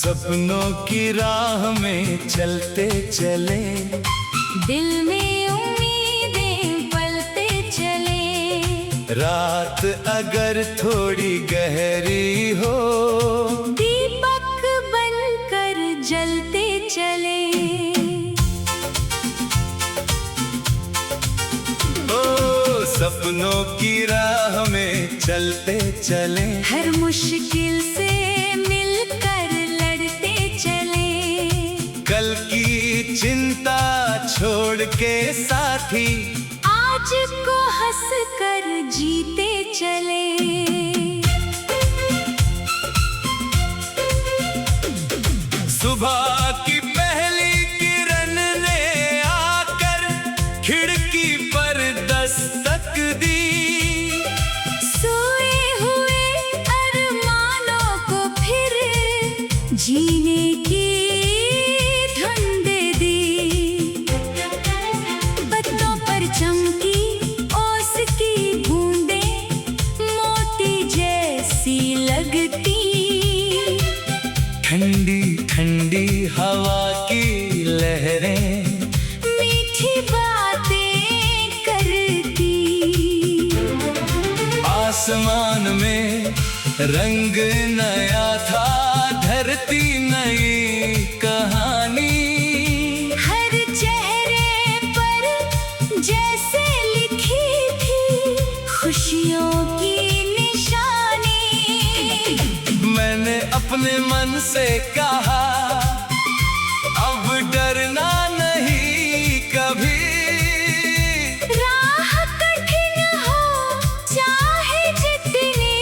सपनों की राह में चलते चले, दिल में उम्मीदें पलते चले। रात अगर थोड़ी गहरी हो, दीपक बनकर जलते चले। ओ सपनों की राह में चलते चले, हर मुश्किल से मिलकर लड़ते चले। कल की चिंता छोड़ के साथी, आज को हंसकर जीते चले। सुबह की पहली किरण ने आकर खिड़की पर दस्तक दी, सोए हुए अरमानों को फिर जीने की धुन दे दी। पत्तों पर चमकी ओस की बूंदें मोती जैसी लगती। ठंडी ठंडी हवा की लहरें मीठी बातें करती। आसमान में रंग नया था, धरती नई कहानी। हर चेहरे पर जैसे लिखी थी खुशियों की निशानी। मैंने अपने मन से कहा, अब डरना नहीं कभी। राह कठिन हो चाहे जितनी,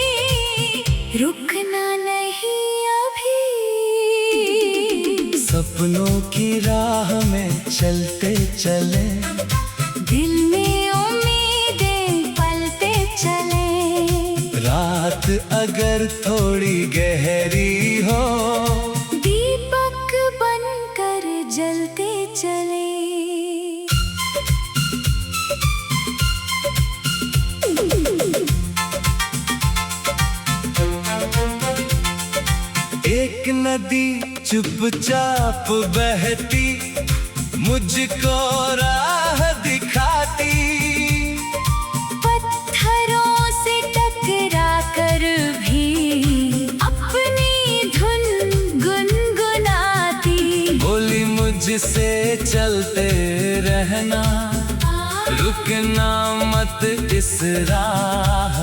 रुकना नहीं अभी। सपनों की राह में चलते चले, दिल में उम्मीदें पलते चले। रात अगर थोड़ी गहरी हो, दीपक बनकर जलते चले। एक नदी चुपचाप बहती, मुझको राह दिखाती। पत्थरों से टकरा कर भी अपनी धुन गुनगुनाती। बोली मुझसे चलते रहना, रुकना मत इस राह।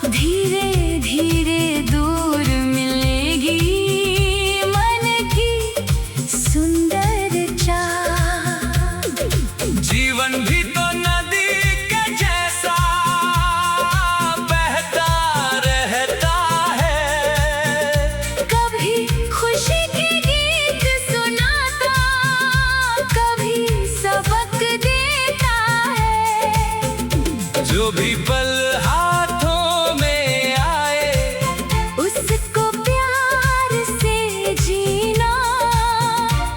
धीरे धीरे दूर मिलेगी मन की सुंदर चाह। जीवन भी तो नदी के जैसा बहता रहता है। कभी खुशी के गीत सुनाता, कभी सबक देता है। जो भी पल हाथों में आए, उसको प्यार से जीना।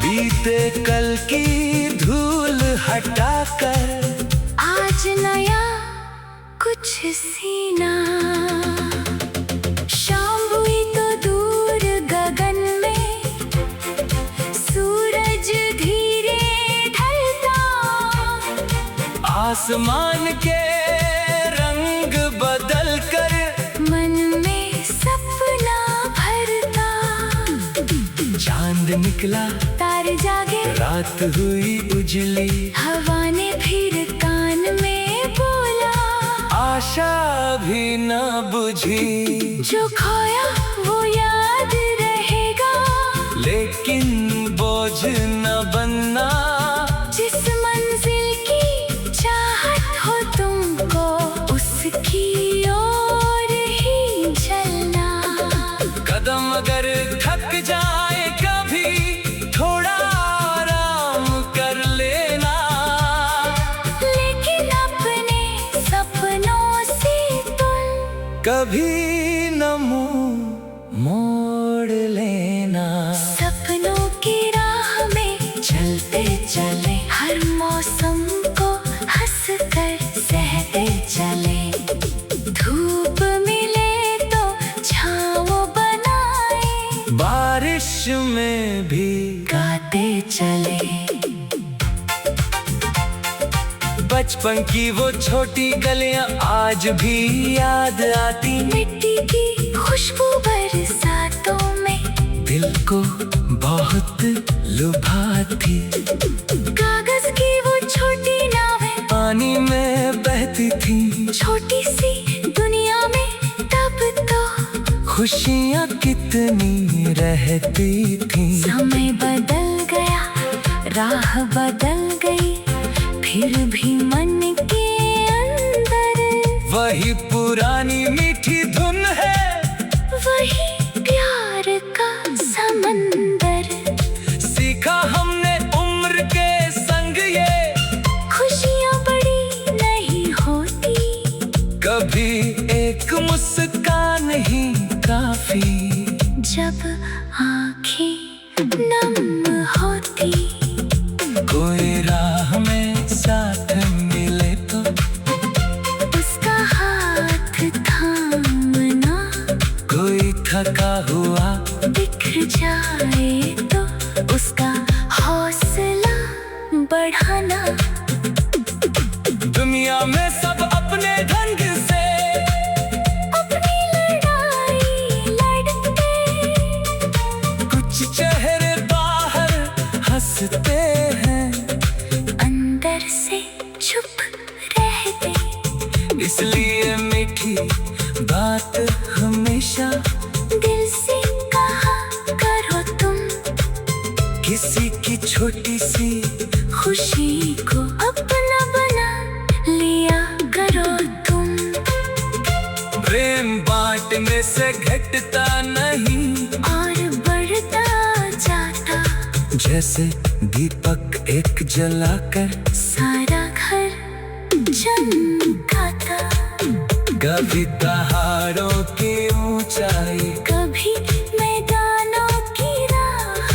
बीते कल की धूल हटाकर, आज नया कुछ सीना। शाम हुई तो दूर गगन में सूरज धीरे ढलता। आसमान के रंग बदल कर, मन में सपना भरता। चांद निकला, तारे जागे, रात हुई उजली। हवा ने फिर कान में बोला, आशा भी न बुझी। जो खोया वो याद रहेगा। लेकिन बोझ न बनना, जिस मंजिल की चाहत हो तुमको, उसकी ओर ही चलना। कदम अगर थक जाए कभी, थोड़ा आराम कर लेना। लेकिन अपने सपनों से तुम कभी न मुंह मोड़ लेना। सपनों की राह में चलते चले, हर मौसम को हंसकर सहते चले। धूप मिले तो छाँव बनाए, बारिश में भी गाते चले। बचपन की वो छोटी गलियां आज भी याद आती। मिट्टी की खुशबू बरसातों में दिल को बहुत लुभाती। कागज की वो छोटी नावें पानी में बहती थी। छोटी सी दुनिया में तब तो खुशियाँ कितनी रहती थी। समय बदल गया, राह बदल गई, फिर भी मन के अंदर वही पुरानी मीठी धुन है। वही प्यार का समंदर। सीखा हमने उम्र के संग ये, खुशियाँ बड़ी नहीं होती, कभी एक मुस्कान ही काफी। जब आँखें नम होती। कोई राह में साथ मिले तो उसका हाथ थामना। कोई थका हुआ बिखर जाए तो उसका हौसला बढ़ाना। दुनिया में सब अपने ढंग से अपनी लड़ाई लड़ते, कुछ चेहरे बाहर हंसते हैं, अंदर से चुप रहते। इसलिए मीठी बात हमेशा दिल से कहा करो तुम, किसी की छोटी सी खुशी को अपना बना लिया करो तुम। प्रेम बांटने से घटता नहीं और बढ़ता जाता, जैसे दीपक एक जलाकर सारा घर चमकाता। कभी पहाड़ों की ऊंचाई, कभी मैदानों की राह,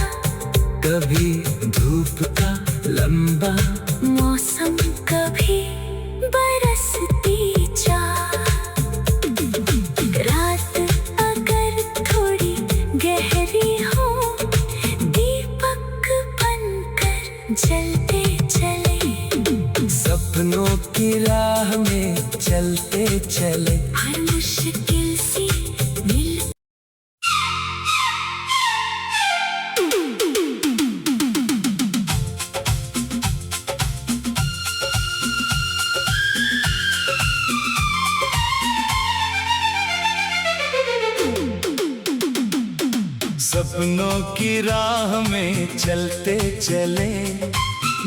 कभी धूप का लंबा मौसम, कभी बरसती चाह। रात अगर थोड़ी गहरी हो, दीपक बनकर जलते चले। सपनों की राह में चलते चले। हर मुश्किल सी मिल सपनों की राह में चलते चले।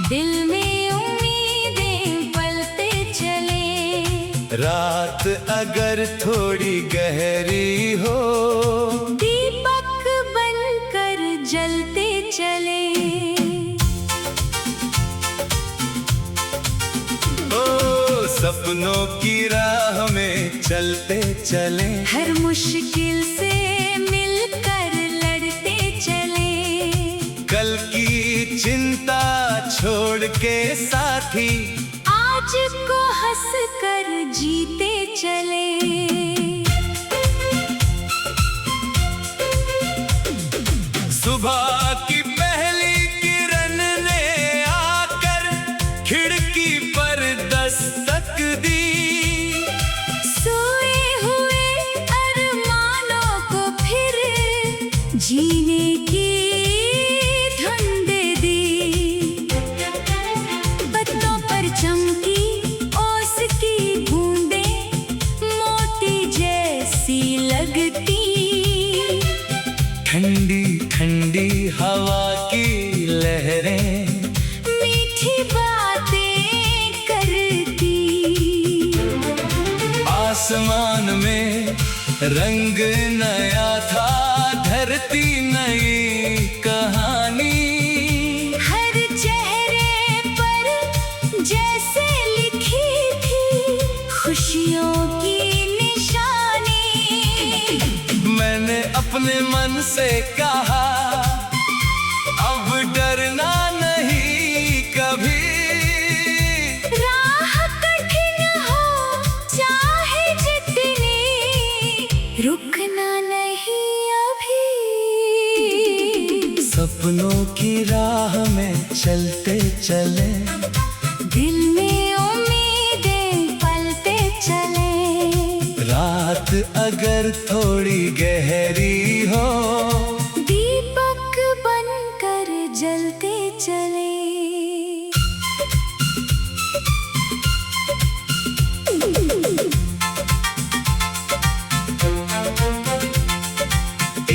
दिल में उम्मीदें पलते चले। रात अगर थोड़ी गहरी हो, दीपक बनकर जलते चले। ओ सपनों की राह में चलते चले। हर मुश्किल से मिलकर लड़ते चले। कल की चिंता छोड़ के साथी, आज को हंस कर जीते चले। सुबह की पहली किरण ने आकर खिड़की पर दस्तक दी। सोए हुए अरमानों को फिर जीने की धुन दे दी। पत्तों पर चमकी ओस की बूंदें, मोती जैसी लगती। ठंडी ठंडी हवा की लहरें मीठी बातें करती। आसमान में रंग नया था, धरती नई कहानी। हर चेहरे पर जैसे लिखी थी खुशियों की निशानी। मैंने अपने मन से कहा, अब डरना नहीं कभी। राह कठिन हो चाहे जितनी, रुकना नहीं अभी। सपनों की राह में चलते चले, दिल में उम्मीदें पलते चले। रात अगर थोड़ी गहरी हो, दीपक बनकर जलते चले।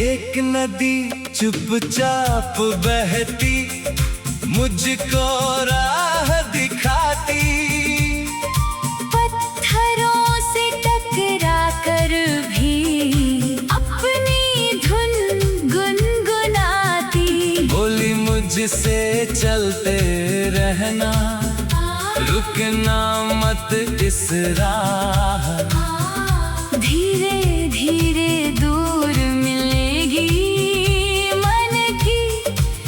एक नदी चुपचाप बहती, मुझको राह दिखाती। पत्थरों से टकरा कर भी अपनी धुन गुनगुनाती। बोली मुझसे चलते रहना, रुकना मत इस राह। धीरे धीरे दूर मिलेगी मन की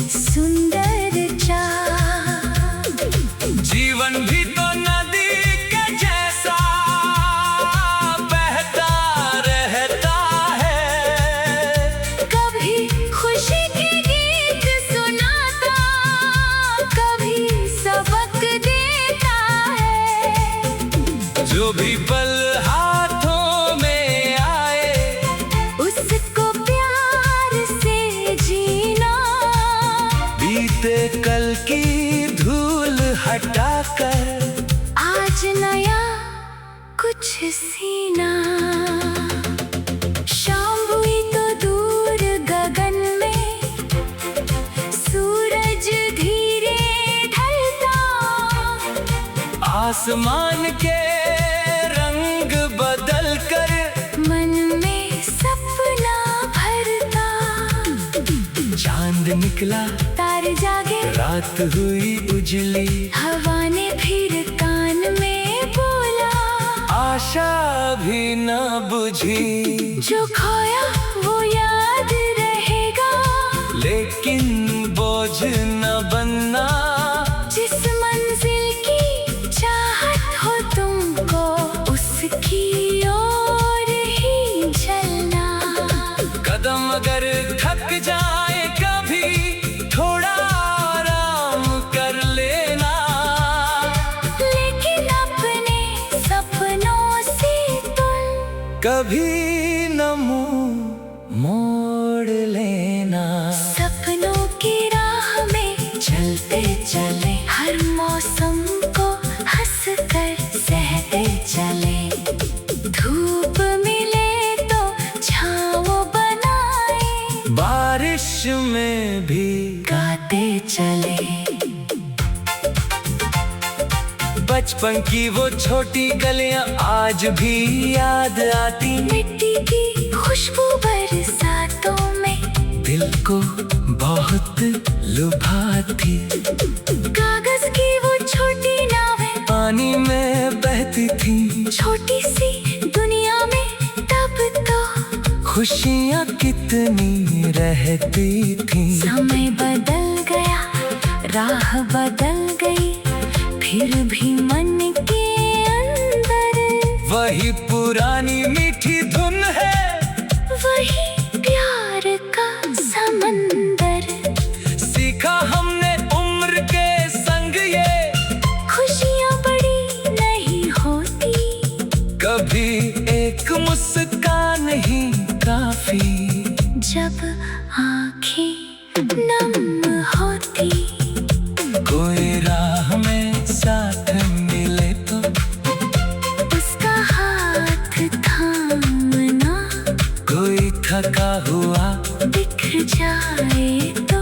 सुंदर चाह। जीवन भी तो नदी के जैसा बहता रहता है। कभी खुशी के गीत सुनाता, कभी सबक देता है। जो भी पल हाथों में आए, उसको प्यार से जीना। बीते कल की धूल हटाकर आज नया कुछ सीना। शाम हुई तो दूर गगन में सूरज धीरे ढलता। आसमान के रंग बदल कर मन में सपना भरता। चांद निकला, तारे जागे, रात हुई उजली। हवा ने फिर कान में बोला, आशा भी न बुझी। जो खोया वो याद रहेगा। लेकिन बोझ न बनना, जिस मंजिल की चाहत हो तुमको, उसकी ओर ही चलना। कदम अगर थक जाए कभी, थोड़ा आराम कर लेना। लेकिन अपने सपनों से तुम कभी न मुंह मोड़ लेना। सपनों की राह में चलते चले, हर मौसम को हंस कर सहते चले। धूप मिले तो छाँव बनाए, बारिश में भी गाते चले। बचपन की वो छोटी गलियां आज भी याद आती। मिट्टी की खुशबू बरसातों में दिल को बहुत लुभाती। कागज की वो छोटी नावें पानी में बहती थी। छोटी सी दुनिया में तब तो खुशियाँ कितनी रहती थी। समय बदल गया, राह बदल गई, फिर भी मन के अंदर वही पुरानी मीठी धुन है, वही प्यार का समंदर। सीखा हमने उम्र के संग ये, खुशियाँ बड़ी नहीं होती, कभी एक मुस्कान ही काफी। जब आँखें नम होती। कोई राह में साथ मिले तो उसका हाथ थामना, कोई थका हुआ दिख जाए तो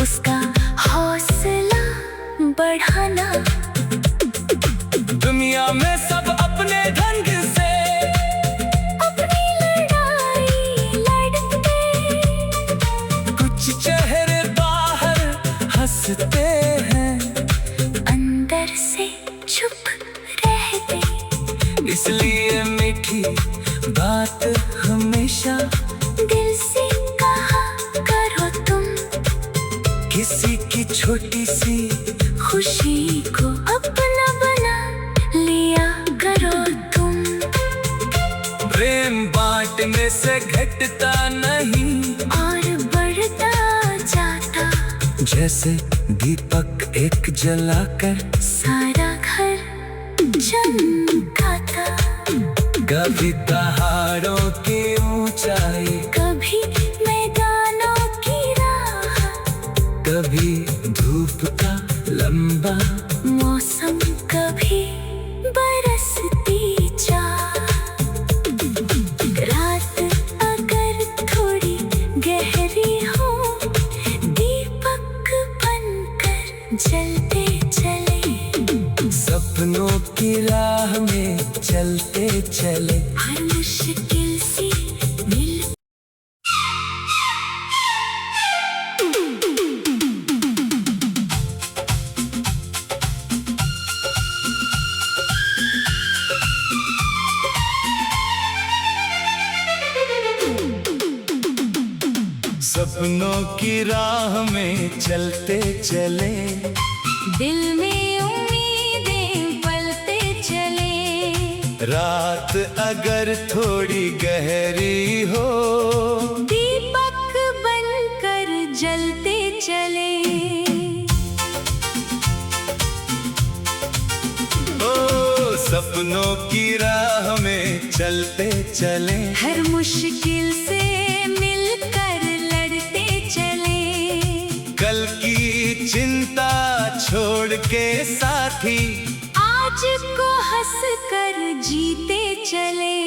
उसका हौसला बढ़ाना। दुनिया में सब अपने ढंग से अपनी लड़ाई लड़ते, कुछ चेहरे बाहर हंसते हैं, अंदर से चुप रहते। इसलिए मीठी बात हमेशा दिल से कहा करो तुम, किसी की छोटी सी खुशी को अपना बना लिया करो तुम। प्रेम बांटने से घटता नहीं और बढ़ता जाता, जैसे दीपक एक जलाकर सारा घर चमका था। कभी पहाड़ों की ऊंचाई, कभी मैदानों की राह, कभी धूप का लंबा मौसम, कभी बरसती चाह। रात अगर थोड़ी गहरी हो, दीपक बनकर जलते चले। सपनों की राह में चलते चले। हर मुश्किल से मिल सपनों की राह में चलते चले। दिल में उम्मीदें पलते चले। रात अगर थोड़ी गहरी हो, दीपक बनकर जलते चले। ओ सपनों की राह में चलते चले। हर मुश्किल से मिलकर लड़ते चले। कल की चिंता छोड़ के साथी, आज को हंस कर जीते चले।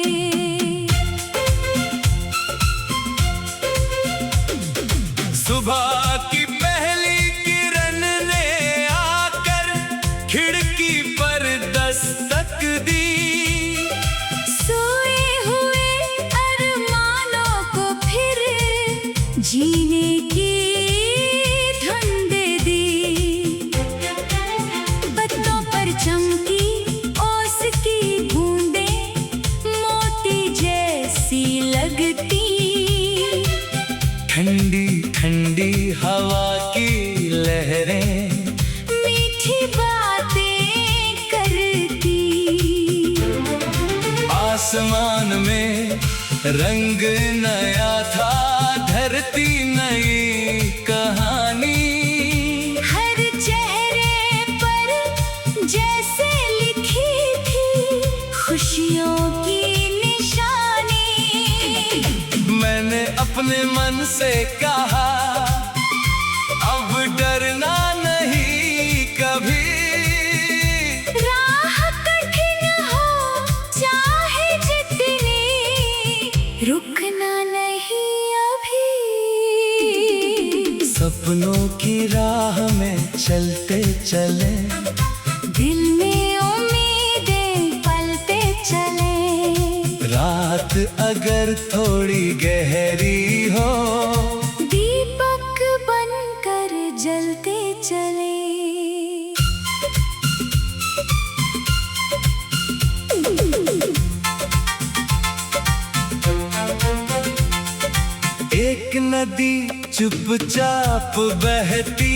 सुबह की पहली किरण ने आकर खिड़की पर दस्तक दी। सोए हुए अरमानों को फिर जीने की धुन दे दी। पत्तों पर चमकी ओस की बूंदें, मोती जैसी लगती। ठंडी ठंडी हवा की लहरें मीठी बातें करती। आसमान में रंग नया था, धरती नई कहानी। हर चेहरे पर जैसे लिखी थी खुशियों की निशानी। मैंने अपने मन से कहा, अब डरना नहीं कभी। राह कठिन हो चाहे जितनी, रुकना नहीं अभी। सपनों की राह में चलते चले। दिल में उम्मीदें पलते चले। रात अगर थोड़ी गहरी हो, दीपक बनकर जलते चले। एक नदी चुपचाप बहती,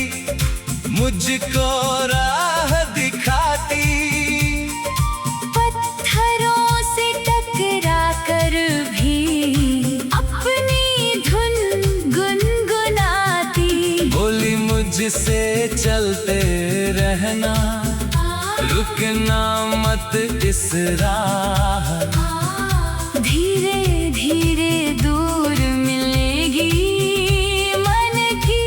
मुझको राह दिखाती। पत्थरों से टकरा कर भी अपनी धुन गुनगुनाती। बोली मुझसे चलते रहना, रुकना मत इस राह। धीरे धीरे दूर मिलेगी मन की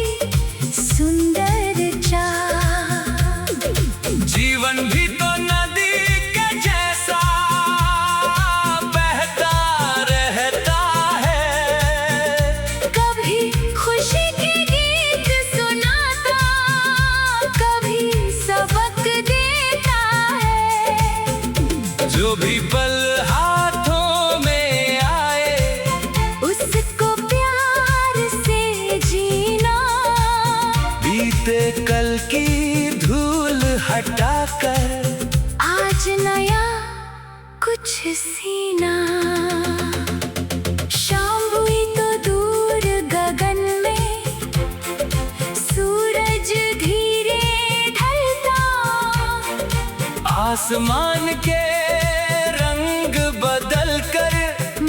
सुंदर चाह। जीवन भी तो नदी के जैसा बहता रहता है। कभी खुशी के गीत सुनाता, कभी सबक देता है। जो भी पल हाथों में आए, उसको प्यार से जीना। बीते कल की धूल हटाकर आज नया कुछ सीना। शाम हुई तो दूर गगन में सूरज धीरे ढलता। आसमान के रंग बदल कर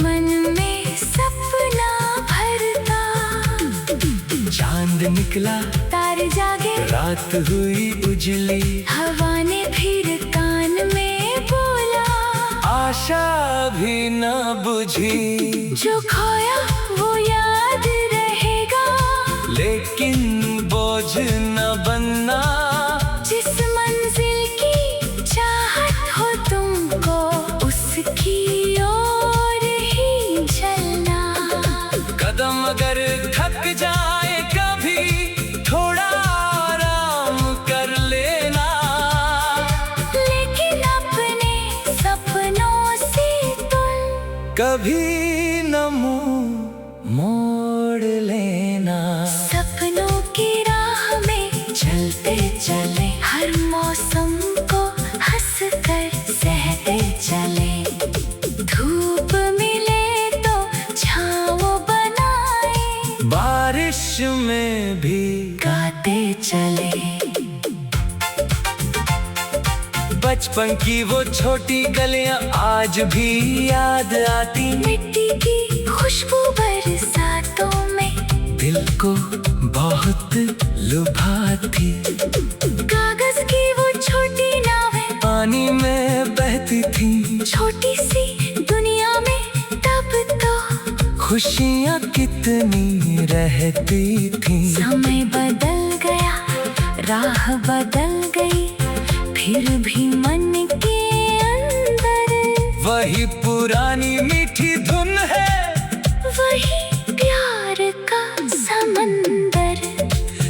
मन में सपना भरता। चांद निकला, तारे जागे। रात हुई उजली, हवा ने फिर कान में बोला, आशा भी न बुझी। जो खोया वो याद रहेगा, लेकिन बोझ न बनना। जिस मंजिल की चाहत हो तुमको, उसकी ओर ही चलना। कदम अगर थक जाए कभी, थोड़ा आराम कर लेना। लेकिन अपने सपनों से तुम कभी न मुंह मोड़ लेना। सपनों की राह में चलते चले, हर मौसम को हंस कर सहते चले। धूप मिले तो छाँव बनाए, बारिश में भी गाते चले। बचपन की वो छोटी गलियां आज भी याद आती। मिट्टी की खुशबू बरसातों में दिल को बहुत लुभाती। कागज की वो छोटी नावें पानी में बहती थी। छोटी सी दुनिया में तब तो खुशियाँ कितनी रहती थी। समय बदल गया, राह बदल गई, फिर भी मन के अंदर वही पुरानी मीठी धुन है। वही प्यार का समंदर।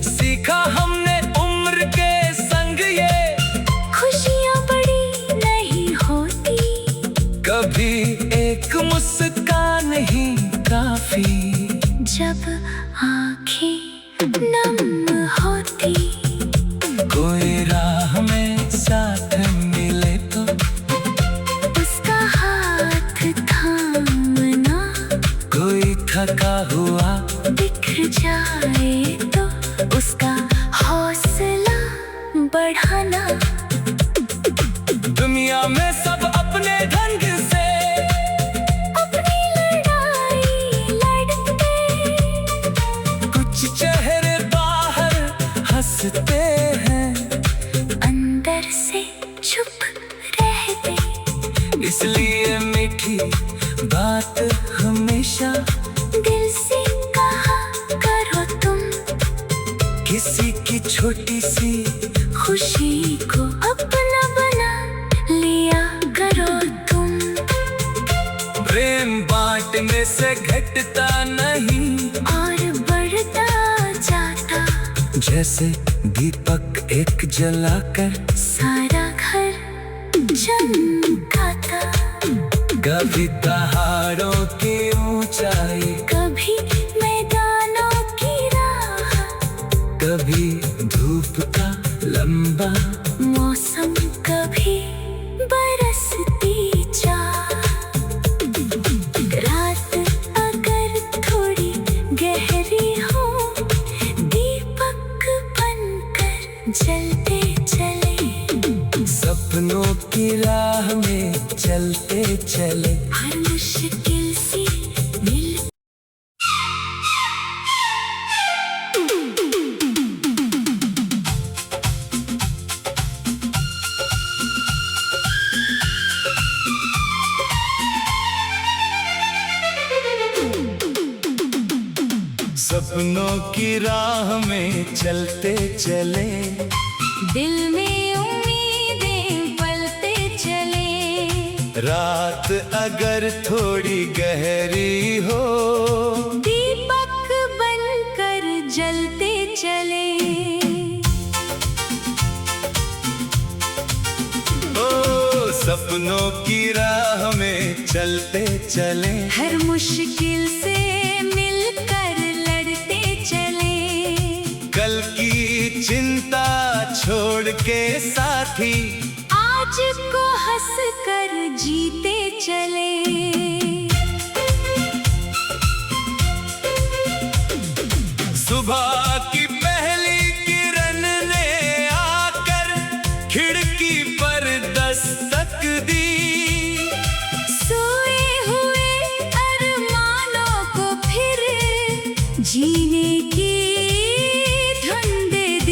सीखा हमने उम्र के संग ये, खुशियाँ बड़ी नहीं होती, कभी एक मुस्कान ही काफी। जब आँखें नम होती। कोई राह में साथ मिले तो उसका हाथ थामना, कोई थका हुआ बिखर जाए तो उसका हौसला बढ़ाना। दुनिया में सब अपने ढंग से अपनी लड़ाई लड़ते, कुछ चेहरे बाहर हंसते हैं, अंदर से चुप रहते। इसलिए मीठी बात हमेशा दिल से कहा करो तुम, किसी की छोटी सी खुशी को अपना बना लिया करो तुम। प्रेम बांटने से घटता नहीं, और बढ़ता जाता, जैसे दीपक एक जलाकर सारा घर चमकाता। कभी पहाड़ों की ऊंचाई, कभी मैदानों की राह, कभी धूप का लंबा, मौसम कभी बरसती चाह। रात अगर थोड़ी गहरी हो, दीपक बनकर जलते चले। सपनों की राह में चलते चले। हर मुश्किल से मिल सपनों की राह में चलते चले। दिल में उम्मीदें पलते चले। रात अगर थोड़ी गहरी हो, दीपक बनकर जलते चले। ओ सपनों की राह में चलते चले। हर मुश्किल से मिलकर लड़ते चले। कल की चिंता छोड़ के साथी, आज को हंस कर जीते चले। सुबह की पहली किरण ने आकर खिड़की पर दस्तक दी। सोए हुए अरमानों को फिर जीने की धुन दे दी।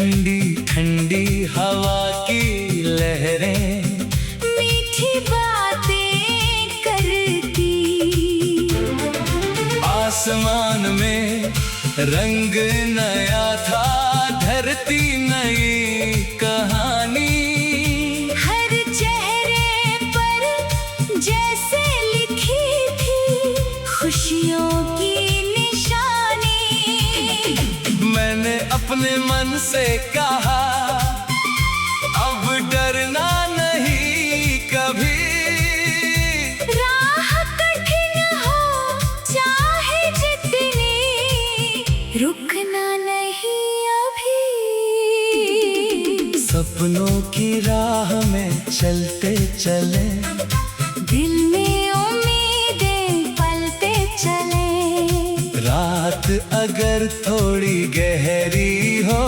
ठंडी ठंडी हवा की लहरें मीठी बातें करती। आसमान में रंग नया था, धरती नई कहानी। हर चेहरे पर जैसे लिखी थी खुशियों की निशानी। मैंने अपने मन से कहा, अब डरना नहीं कभी। राह कठिन हो चाहे जितनी, रुकना नहीं अभी। सपनों की राह में चलते चले, दिल में उम्मीदें पलते चले। रात अगर थोड़ी गहरी हो